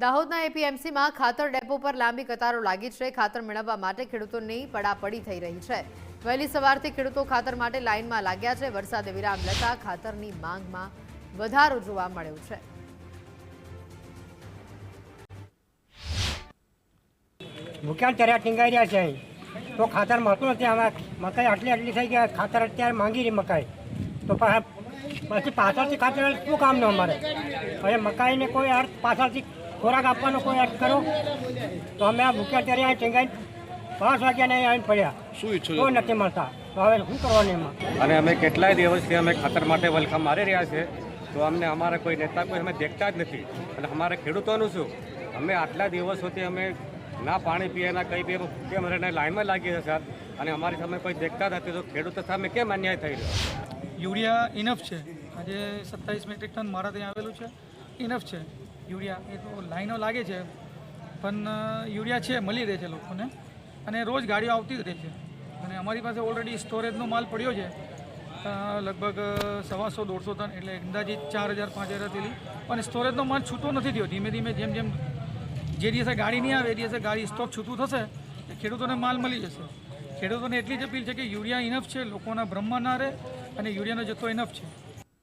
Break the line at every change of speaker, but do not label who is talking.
દાહોદના એપીએમસીમાં ખાતર ડેપો પર લાંબી કતારો લાગી છે। ખાતર મેળવવા માટે ખેડૂતોની પડાપડી થઈ રહી છે। વહેલી સવારથી ખેડૂતો ખાતર માટે લાઇનમાં લાગ્યા છે। વરસાદે વિરામ લેતા ખાતરની માંગમાં વધારો જોવા મળ્યો છે।
ભૂખ્યા ચર્યા ટીંગાઈ રહ્યા છે તો ખાતર મળતું નથી। આમાં મકાઈ આટલી થઈ ગયા, ખાતર અત્યારે માંગી રહી મકાઈ તો પછી પાછળથી ખાતર શું કામનું અમારે? હવે મકાઈને કોઈ અર્થ પાછળથી ખોરાક આપવાનો કોઈ અર્થ કરો તો અમે આ ભૂખ્યા ચર્યા ટીંગાઈ 5 વાગ્યાને આવીને પડ્યા, કોઈ નથી મળતા તો હવે શું કરવાનું એમાં?
અને અમે કેટલાય દિવસથી અમે ખાતર માટે વલખા મારી રહ્યા છે તો અમને અમારા કોઈ નેતા કોઈ અમે દેખતા જ નથી। અને અમારા ખેડૂતોનું શું, અમે આટલા દિવસોથી અમે ના પાણી પીએ ના કંઈ પીએ, કેમ અમે લાઈનમાં લાગી છે સર, અને અમારી સામે કોઈ દેખતા નથી તો ખેડૂતો સામે કેમ અન્યાય થઈ રહ્યો?
યુરિયા ઇનફ છે। આજે 27 મેટ્રિક ટન મારા ત્યાં આવેલું છે, ઇનફ છે યુરિયા। એ તો લાઈનો લાગે છે પણ યુરિયા છે, મળી રહે છે લોકોને અને રોજ ગાડીઓ આવતી જ રહે છે। અને અમારી પાસે ઓલરેડી સ્ટોરેજનો માલ પડ્યો છે લગભગ 150-150 ટન, એટલે અંદાજિત 4000-5000 થેલી। પણ સ્ટોરેજનો માલ છૂટો નથી થયો। ધીમે ધીમે જેમ જેમ જે દિવસે ગાડી નહીં આવે એ દિવસે ગાડી સ્ટોક છૂટું થશે એ ખેડૂતોને માલ મળી જશે। ખેડૂતોને એટલી જ અપીલ છે કે યુરિયા ઇનફ છે, લોકોના ભ્રમમાં ના રહે અને યુરિયાનો જથ્થો ઇનફ છે।